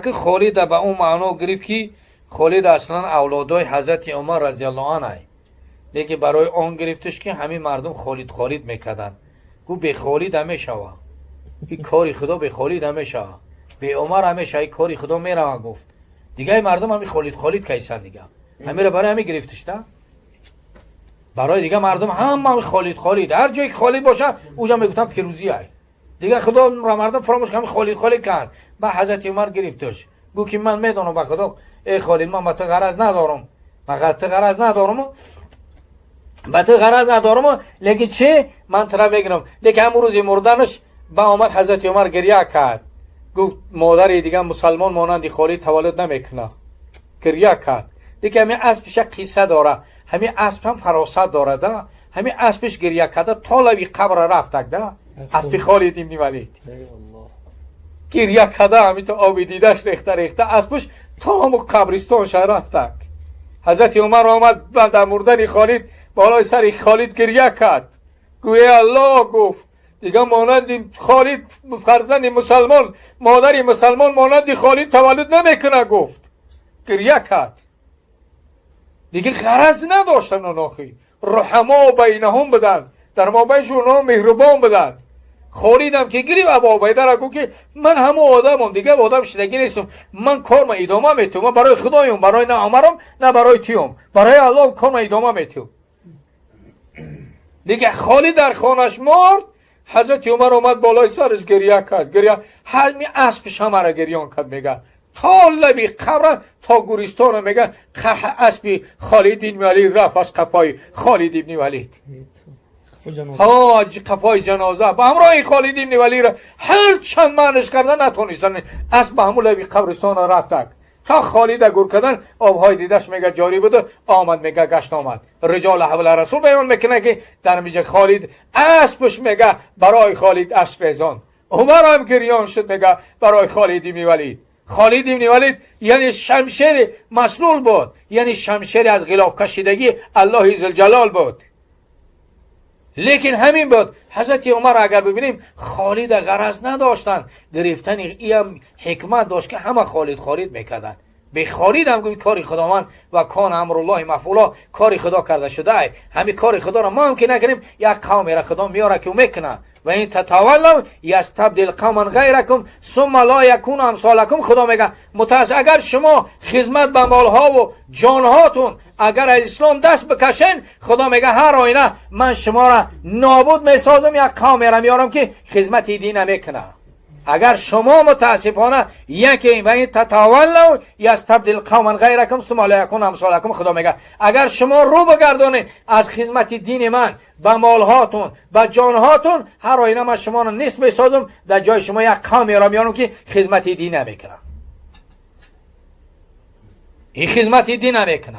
که خالد به اون معنا گرفت که خالد اصلا اولادای حضرت عمر رضی الله عنه، لیکن برای آن گرفتش که همین مردم خالد میکردن. گو به خالد همه شوا، این کاری خدا به خالد همه شوا، به عمر همه شوا، این کاری خدا میره. گفت دیگه مردم همین خالد کیسن دیگه، همین رو برای همین گرفتش نه، برای دیگه مردم هم خالد هر جایی که خالد باشه اونجا میگفتن پیروزی های دیگه. خدا را مردم فراموش کنن خالد کرد. با حضرت عمر گرفتش، گو که من میدونم با خدا ای خالد من با تو غرض ندارم، با تو غرض ندارم، لیکن چه من ترا بگم. لیکن همون روز مردنش با آمد حضرت عمر گریه کرد، گفت مادر دیگه مسلمان مانند خالد تولد نمیکنه، گریه کرد. دیگه همین اسبش قصه داره، همین اسب هم فراست داره ده، همین اسبش گریه کرده تا لبی قبر رفت ده، اسب خالد ابن ولید گریه کرده، همین تو آب دیدش ریخته اسبش تا همون قبرستان شه رفت. حضرت عمر آمد بعد در مردن خالد بالای سر خالد گریه کرد، گویا الله گفت دیگه مانند خالد فرزند مسلمان، مادر مسلمان مانند خالد تولد نمیکنه. گفت گریه کرد، دیگه غرض نداشتن آناخی رحما بینهم بدن، در مابینشون مهربان بدن. خالد هم که گریب ابا عبیده را گفت که من همه آدمم دیگه، آدم شدگی نیستم، من کارم ادامه میتونم، من برای خدایم، برای نه عمرم نه برای تیم، برای الله کارم ادامه میتونم. دیگه خالد در خانش مرد، حضرت عمر اومد بالای سرش گریه کرد، همین اسبش هم را گریان کرد. میگه تا لبی قبر تا گورستان، میگه اسب خالد ابن ولید رفت از قفای خالد ابن ولید، قفای جنازه با همراه خالد ابن ولید را هر چند معنیش کردن نتونستن، اسب به همون لبی قبرستان رفت تا خالد گور کردن. آبهای دیدش میگه جاری بود، آمد میگه گشت آمد. رجال حول رسول بیان میکنه که در میگه خالد اسبش میگه برای خالد اشک ریزان، عمر هم گریان شد میگه برای خالد ابن ولید. خالد ابن ولید یعنی شمشیر مسلول بود، یعنی شمشیر از غلاف کشیدگی الله ذوالجلال بود. لیکن همین بود. حضرت عمر اگر ببینیم خالد غرض نداشتن گرفتن، این حکمت داشت که همه خالد میکردن. به خالد هم گوید کاری خداوند و کان امر الله مفعولا، کاری خدا کرده شده. همین کاری خدا را ما هم که نکنیم یک قومی را خدا میاره که میکنه. و این تتولوا یستبدل قوما غیرکم ثم لا یکونوا امثالکم. خدا میگه متاسف اگر شما خدمت به مالها و جانهاتون اگر از اسلام دست بکشین، خدا میگه هر آینه من شما را نابود میسازم، یک قومی را میارم که خدمت دین نمیکنه. اگر شما متاسفانه یکی و این تتولوا یستبدل قوما غیرکم ثم لا یکونوا امثالکم. خدا میگه اگر شما رو بگردونید از خدمت دین من با مالهاتون با جانهاتون، هر آینه من شما را نیست میسازم، در جای شما یک قومی را میارم که خدمت دین نمیکنه. این خدمت دین نمیکنه.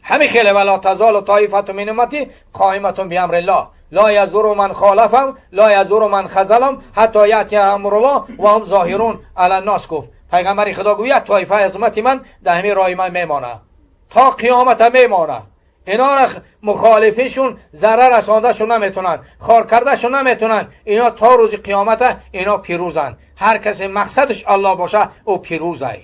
همین خیلی ولا تزال طایفة من امتی قائمة بامر الله لا یضر من خالفهم لا یضر من خذلهم حتی یأتی امر الله و هم ظاهرون علی الناس. گفت پیغمبر خدا گوید طایفه از امت من در همین راه من میمانه تا قیامت میمانه. اینا را مخالفشون ضرر رساندهشون نمیتونن، خار کردهشون نمیتونن. اینا تا روز قیامت اینا پیروزن. هر کسی مقصدش الله باشه او پیروزه.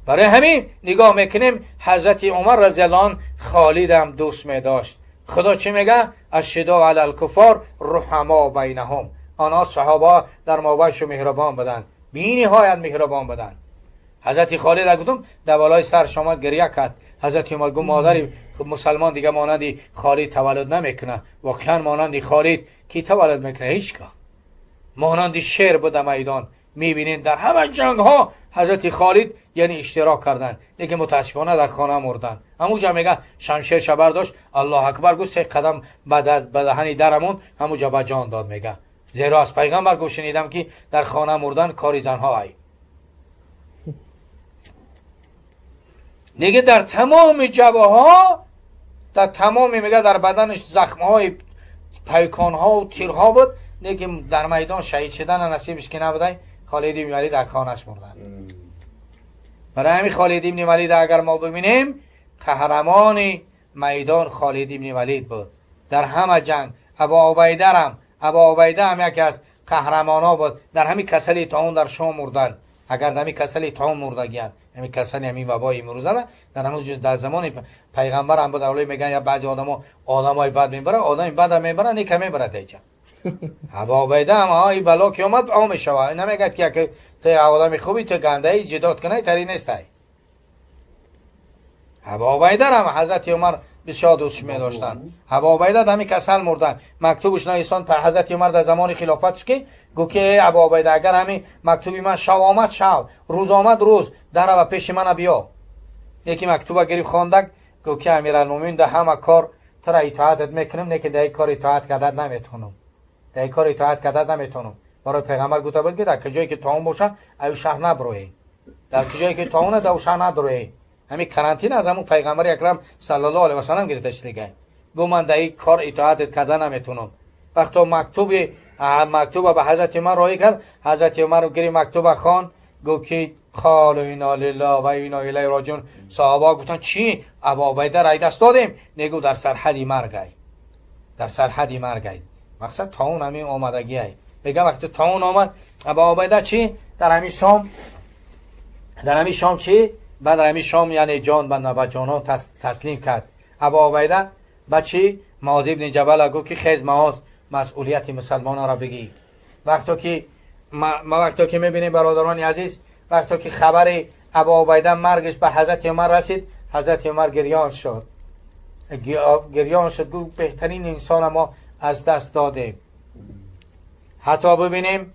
برای همین نگاه میکنیم حضرت عمر رضی الله عنه خالد هم دوست میداشت. خدا چی میگه؟ الشداء علی الکفار رحما بینهم. آنها صحابه در مابینشون مهربان بودند، بی نهایت مهربان بودند. حضرت خالد گفتم در بالای سرش آمد گریه کرد. حضرت عمر گفت مادر مسلمان دیگه مانند خالد تولد نمیکنه. واقعا مانند خالد کی تولد میکنه؟ هیچ که. مانند شیر بود میدان. میبینین در همه جنگ ها حضرت خالد یعنی اشتراک کردن، لیکن متاسفانه در خانه مردن. همونجا میگه شمشیر شبر داشت، الله اکبر گفت 3 قدم به دهن درمون، همونجا به جان داد. میگه زیرا از پیغمبر گفت شنیدم که در خانه مردن کاری زنها ای. دیگه در تمام جبهه ها، در تمام میگه در بدنش زخم های پیکان ها و تیرها بود، لیکن در میدان شهید شدن نصیبش که نبوده. خالد ابن ولید در خانهش مردن. برای همین خالد ابن ولید اگر ما ببینیم قهرمان میدان خالد ابن ولید بود در همه جنگ. ابا عبیده هم یکی از قهرمانا بود در همین کسل طاعون در شام مردن. اگر در همین کسل طاعون مردگیان، همین کسل همین وبای امروزه در همون در زمان پیغمبر هم بود. اولی میگن یا بعضی آدمای بد میبره، آدم بد میبره نیک میبره دیگه. ابا عبیده هم این بلا که اومد عام شوه. نمیگه که تو آدم خوبی تو گنده ای جدات کنی تری نیست. ابا عبیده هم حضرت عمر بسیار دوستش می داشتن. ابا عبیده در همین کسل مردن. مکتوبش نویسان پر حضرت عمر در زمان خلافتش که گو که ابا عبیده اگر همین مکتوبی من شب آمد شب، روز آمد روز، در و پیش من بیا. یکی مکتوب گرفت خواندک گو که امیرالمومنین در همه کار ترا اطاعت میکنم، نه که در این کار اطاعت کردن نمیتونم. در این کار اطاعت کردن نمیتونم. برای پیغمبر گفته بود که در کجایی که طاعون باشه او شهر نبروی. در کجایی که طاعون در شهر ندروی. همین کرانتین از همون پیغمبر اکرم صلی الله علیه و سلم گرفتش دیگه. گو من در این کار اطاعت کردن نمیتونم. وقتی مکتوب به حضرت عمر رای کرد، حضرت عمر رو گرفت مکتوب خوان، گفت که قال انا لله و انا الیه راجعون. صحابه گفتن چی؟ ابا عبیده را دست دادیم. نگو در سرحدی مرگای. در سرحدی مرگای. مقصد طاعون همین آمدگی ای. میگه وقتی طاعون آمد ابا عبیده چی؟ در همین شام چی؟ بعد همین شام یعنی جان به جانان تسلیم کرد. ابا عبیده بچی معاذ ابن جبل گفت که خیز معاذ مسئولیت مسلمانان را بگی. وقتی که میبینیم برادران عزیز، وقتی که خبر ابا عبیده مرگش به حضرت عمر رسید، حضرت عمر گریان شد. گفت بهترین انسان ما از دست دادیم. حتی ببینیم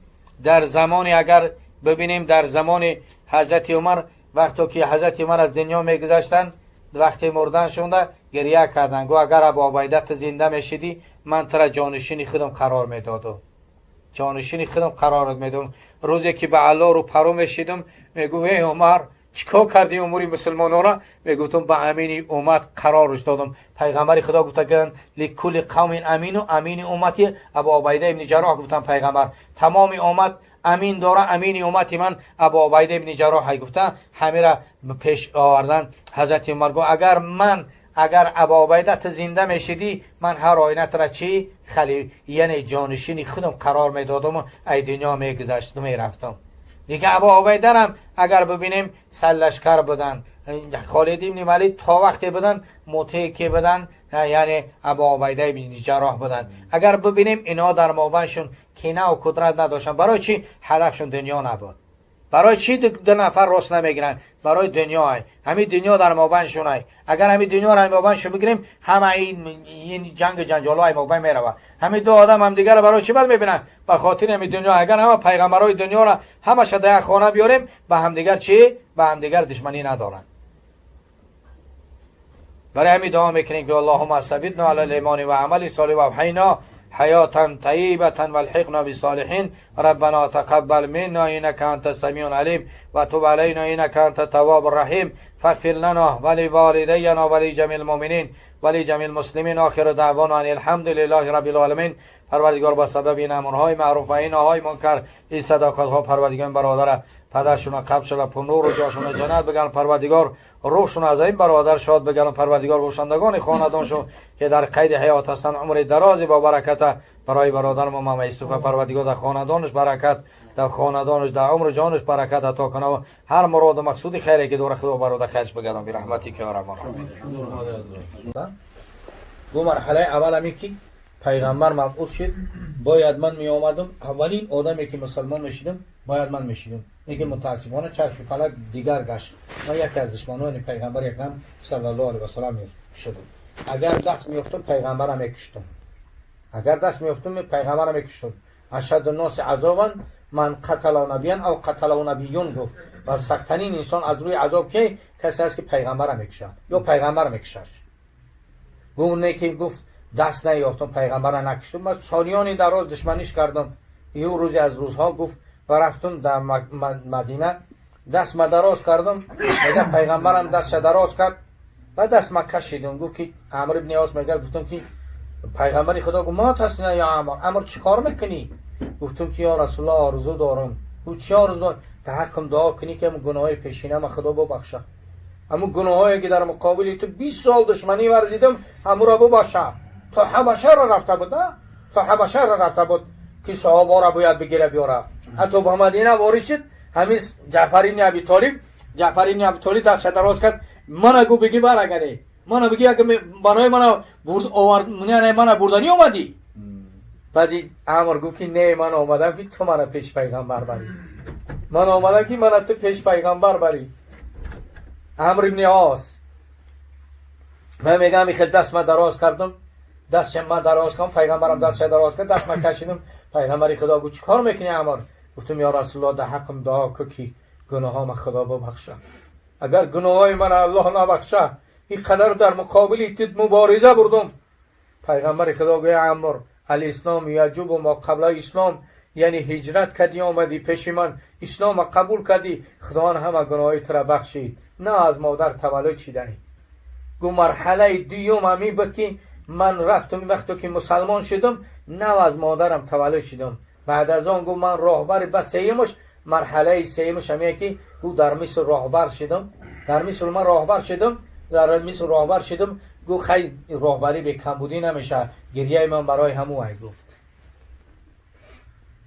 در زمان حضرت عمر، وقتی که حضرت عمر از دنیا میگذشتن، وقتی مردن شونده گریه کردن. گو اگر ابا عبیده تو زنده میشدی من ترا جانشین خودم قرار میدادم. جانشین خودم قرار میدادم. روزی که به الله رو پرو میشیدم میگو ای عمر چیکار کردی امور مسلمان‌ها را؟ میگفتم به امین امت قرارش دادم. پیغمبر خدا گفته کردن لکل قوم امین و امین امتی. ابا عبیده ابن جراح گفتن پیغمبر تمام امت امین داره، امین امتی من ابا عبیده ابن جراح گفته. همه را پیش آوردن. حضرت عمر گفت اگر ابا عبیده تو زنده میشدی من هر آینه را چی یعنی جانشین خودم قرار میدادم و ای دنیا میگذشتم میرفتم. دیگه ابا عبیده هم اگر ببینیم سلشکر بودن، خالد ابن ولید تا وقتی بودن مطیع که بودن، یعنی ابا عبیده ابن جراح بودن. اگر ببینیم اینا در مابینشون کینه و قدرت نداشتن. برای چی؟ هدفشون دنیا نبود. برای چی دو نفر راست نمیگیرن؟ برای دنیا. همین دنیا در مابینشون. اگر همین دنیا را مابینشون بگیریم، همه این جنگ جنجالای مابین میروه. همین دو آدم هم دیگر برای چی بد میبینن؟ به خاطر همین دنیا. اگر همه پیغمبرای دنیا را همه شده خانه بیاریم، به هم دیگر چی؟ به هم دیگر دشمنی ندارن. برای همین دعا میکنیم که اللهم ثبتنا علی الایمان و عمل صالح و ابحینا حیاتا طیبة والحقنا بالصالحین. ربنا تقبل منا انك انت السمیع العلیم و تب علینا انك انت التواب الرحیم. فاغفر لنا ولوالدینا ولجمیع المؤمنین ولجمیع المسلمین. آخر دعوانا ان الحمد لله رب العالمین. پروردگار با سبب این امرهای معروف و این نههای منکر، این صداقت ها پروردگار برادر پدرشون قبل شد پر نور و جاشون جنت بگن. پروردگار روحشون از این برادر شاد بگن. پروردگار باشندگان خاندانشون که در قید حیات هستند عمر دراز با برکت برای برادر ما محمد یوسف. پروردگار در خاندانش برکت، در خاندانش در عمر جانش برکت عطا کنه و هر مراد و مقصود خیری که دور خدا برادر خیرش بگردم به رحمتی که ارحم الراحمین. دو مرحله اول همی که پیغمبر مبعوث شد باید من می آمدم. اولین آدمی که مسلمان میشیدم باید من میشیدم. میگه متاسفانه چرخ فلک دیگر گشت. من یکی از دشمنان پیغمبر اکرم صلی الله علیه و سلم شدم. اگر دست میافتم پیغمبرم میکشتم. اگر دست میافتم پیغمبرم میکشتم. اشد الناس عذابا من قتل نبیا او قتل نبیون گفت. و سخت‌ترین انسان از روی عذاب که کسی است که پیغمبرم میکشه یا پیغمبر میکشش. گونه که گفت دست نیافتم پیغمبر را نکشتم. من سالیانی دراز دشمنیش کردم. یه روزی از روزها گفت و رفتم در مدینه دست دراز کردم. میگه پیغمبرم دست دراز کرد و دست کشیدم. گفت که عمرو ابن عاص میگه گفتم که پیغمبر خدا گفت ما تسنی یا عمرو چیکار میکنی؟ گفتم که یا رسول الله آرزو دارم. گفت چی آرزو داری؟ در حقم دعا کنی که گناههای پیشینه ما خدا ببخشه. اما گناهایی که در مقابل تو 20 سال دشمنی ورزیدم همو را ببخشه. تا حبشه را رفته بود. تا حبشه را رفته بود. که صحابه را باید بگیره بیاره. حتی با مدینه وارد شد، همین جعفر بن ابی طالب دست دراز کرد، من گو بگی برگردی، من بگی اگه برای من من بردنی اومدی. بعدی عمر گفت که نه، من آمدم که تو من پیش پیغمبر بری، من آمدم که من تو پیش پیغمبر بری. عمرو بن عاص من میگم این دست من دراز کردم، دست من دراز کردم، پیغمبرم دست دراز کرد، دست من کشیدم. پیغمبر خدا گفت چیکار میکنی عمر؟ گفتم یا رسول الله، در حقم دعا کن که گناهام خدا ببخشه. اگر گناهای من الله نبخشه، این قدر در مقابل تو مبارزه بردم. پیغمبر خدا گفت عمر، الاسلام یجب ما قبل اسلام، یعنی هجرت کردی آمدی پیش من، اسلام قبول کردی، خدا همه گناهای تو را بخشید، نه از مادر تولد شدنی. گو مرحله دوم همی بود که من رفتم وقتی که مسلمان شدم، نه از مادرم تولد شدم. بعد از آن گو من راهبر بس سیمش، مرحله سیمش همیه که گو در مصر راهبر شدم، در مصر من راهبر شدم، در مصر راهبر شدم. گو خیلی راهبری به کمبودی نمیشه، گریه من برای همو ای گفت.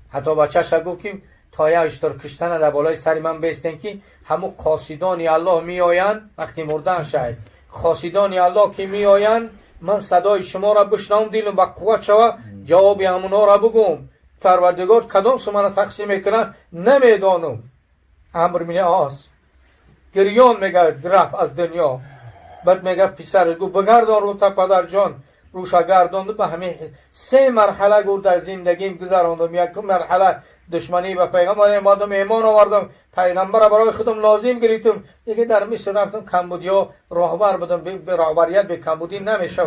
حتی بچه‌ش گفت که تا یه اشتر کشتن در بالای سر من بیستن که همو قاصدان الله می آیند وقتی مردن شاید، قاصدان الله که می آیند، من صدای شما را بشنوم، دیلم با قوت شوه جواب همونا را بگم. پروردگار کدام سو تقسیم میکنن نمیدانم. عمرو بن عاص گریان میگه رفت از دنیا. بعد میگه پسرش گفت بگردان رو تا پدر جان، روش گرداند. به همین 3 مرحله گفت در زندگیم گذراندم. یک مرحله دشمنی با پیغمبر آمدم، ایمان آوردم، پیغمبر را برای خودم لازم گرفتم. دیگه در مصر رفتم کمبودیا راهبر بودم، به راهبریت به کمبودی نمیشه.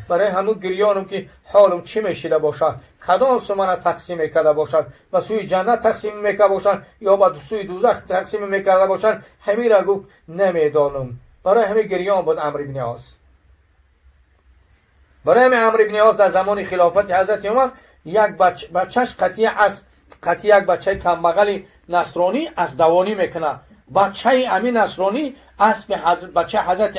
برای همون گریانم که حالم چی میشیده باشد، کدام سو من تقسیم میکرده باشد، به سوی جنت تقسیم میکرده باشد یا به سوی دوزخ تقسیم میکرده باشد، همین را گفت نمیدانم. برای همین گریان بود عمرو بن عاص. برای همین عمرو بن عاص در زمان خلافت حضرت عمر یک بچهش قطعی یک بچه کمبغل نصرانی از دوانی میکنه. بچه امین نصرانی اسب بچه حضرت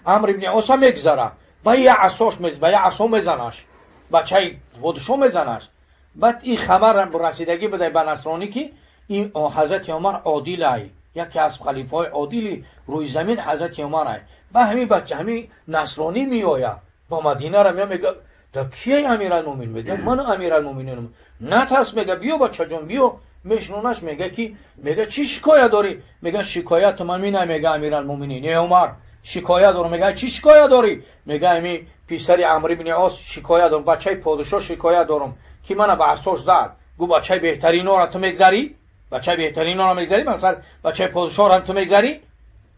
عمرو بن عاص میگذره، با یه عصا میزنش، بچه خودشو میزنش. بعد این خبر رسیدگی بده به نصرانی که این حضرت عمر عادل ای، یکی از خلیفه های عادلی روی زمین حضرت عمر ای. با همین بچه همین نصرانی میآید با مدینه را میگه دا کیه امیرالمومنین؟ میگه من امیرالمومنینم. نه ترس، میگه بیا بچه جان بیا. میشنونش میگه چی شکایت داری؟ میگه شکایت من میگه امیرالمومنین عمر شکایت دارم. میگه چی شکایت داری؟ میگه امی پسر عمرو بن عاص شکایت دارم، بچه پادشاه شکایت دارم که من به عصاش زد. گو بچه بهترین را تو میگذاری؟ بچه بهترین را میگذاری؟ مثلا بچه پادشاه را تو میگذاری؟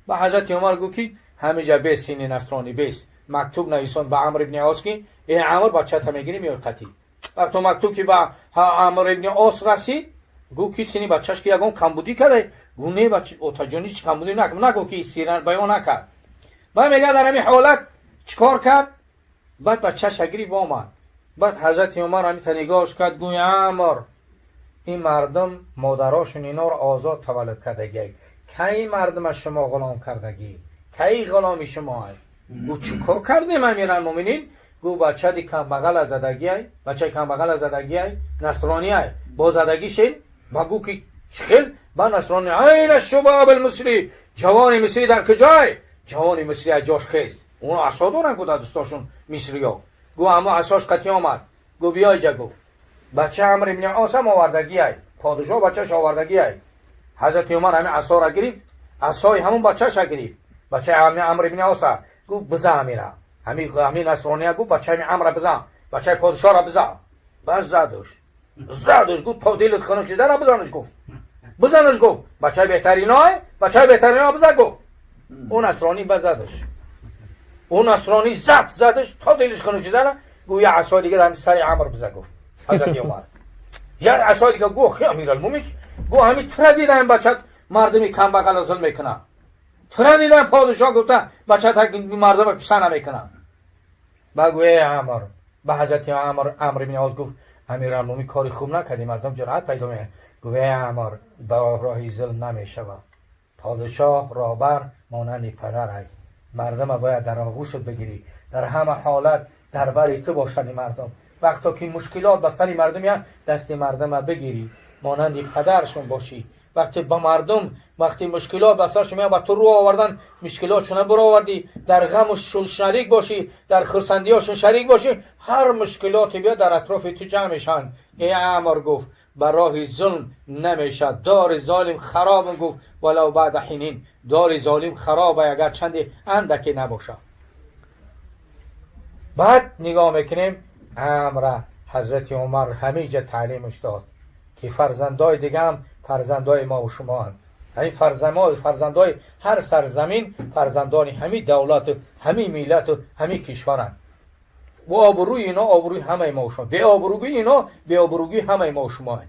با حضرت عمر گفت که همینجا بیس این نصرانی بیس، مکتوب نویسون به عمرو بن عاص که ای عمر بچه تا میگیری میاد قطعی. وقتی مکتوب که با عمرو بن عاص رسید، گو کی سینی بچهش که یگون کمبودی کرده؟ گو نه بچه اوتاجونی چی کمبودی نگو که سیران بیان نکرد. بعد میگه در همین حالت چیکار کرد؟ بعد بچهش گریب آمد. بعد حضرت عمر همین نگاهش کرد، گوی عمر این مردم مادراشون اینا رو آزاد تولد کردگی، کی مردم از شما غلام کردگی، کی غلامی شما هست؟ گو چیکار کردیم امیرالمومنین؟ گو بچه دی کم بغل از زدگی های، بچه کم بغل از زدگی های نصرانی های با زدگی شد. بگو که چخل با نصرانی این الشباب المصری، جوان مصری در کجای؟ جوان مصری از جاش خیست. اون عصا دارن گو دستاشون مصری ها. گو اما عصاش قطعی آمد. گو بیای جا. گو بچه عمرو بن عاص هم آوردگی های، پادشاه بچهش آوردگی های. حضرت عمر همین عصا را گرفت، عصای همون بچهش گرفت، بچه عمرو بن عاص. گو بزن امیرا، همین نصرانی گو بچه همین عمرو بزن، بچه پادشاه را بزن. بس زدش گفت تا دلت خنک شده را بزنش. گفت گفت بچه بهترین های بزن. گفت اون نصرانی بزدش، اون نصرانی زدش تا دلش خنک شده را. گو یه عصا دیگه همین سر عمرو بزن. گفت حضرت عمر یه عصا دیگه. گو خیلی امیرالمومنین گو همین تو دیدن بچه مردمی کم بغل ظلم میکنه، تو دیدن پادشاه گفته بچه تا مردم پسند نمیکنه. بگو ای عمر، به حضرت عمرو بن عاص گفت امیرالمومنین کاری خوب نکردی، مردم جرأت پیدا میکنه. گفت ای عمر با راهی ظلم نمیشود، پادشاه راهبر مانند پدر است، مردم باید در آغوشت بگیری، در همه حالت در بری تو باشد. مردم وقتا که مشکلات بستری مردم یا دست مردم بگیری مانند پدرشون باشی. وقتی با مردم وقتی مشکلات بسرشون میاد با تو رو آوردن مشکلاتشون برو آوردی، در غمشون شریک باشی، در خرسندیاشون شریک باشی، هر مشکلاتی بیاد در اطراف تو جمع میشن. ای عمر گفت بر راه ظلم نمیشه، دار ظالم خراب، گفت ولو بعد حینین، دار ظالم خرابه اگر چند اندکی نباشه. بعد نگاه میکنیم امر حضرت عمر همیشه تعلیمش داد که فرزندای دیگه هم فرزندای ما و شما هم. همین فرزندای هر سرزمین فرزندان همین دولت و همین ملت و همین کشورن. و آبروی اینا آبروی همه ما و شما، به آبروی اینا به آبروی همه ما و شما.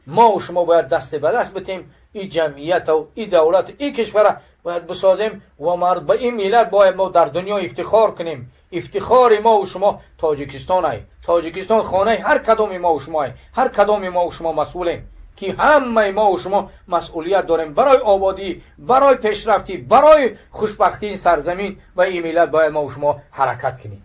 ما و شما باید دست به دست بتیم این جمعیت و این دولت و این کشور باید بسازیم و مرد به این ملت باید ما در دنیا افتخار کنیم. افتخار ما و شما تاجیکستان ای، تاجیکستان خانه هر کدام ما و شما ای، هر کدام ما و شما مسئولیم که همه ما و شما مسئولیت داریم برای آبادی، برای پیشرفتی، برای خوشبختی این سرزمین و این ملت باید ما و شما حرکت کنیم.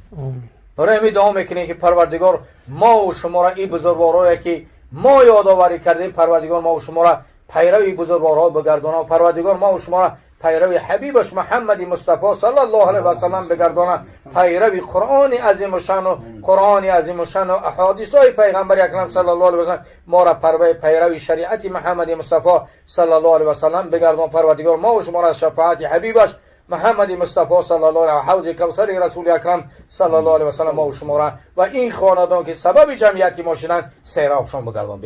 برای همین دعا میکنیم که پروردگار ما و شما را این بزرگوارایی که ما یادآوری کردیم، پروردگار ما و شما را پیروی بزرگوارها بگردانه و پروردگار ما و شما را پیروی حبیبش محمد مصطفی صلی الله علیه و سلم بگردانه، پیروی قرآن عظیم شان و قرآن عظیم شان و احادیث های پیغمبر اکرم صلی الله علیه و سلم ما را پیروی شریعت محمد مصطفی صلی الله علیه و سلم بگردان. پروردگار ما و شما را شفاعت حبیبش محمد مصطفی صلی الله علیه و حوض کوثر رسول اکرم صلی الله علیه و سلم ما و شما را و این خاندان که سبب جمعیت ما شدن سیرابشان بگردان.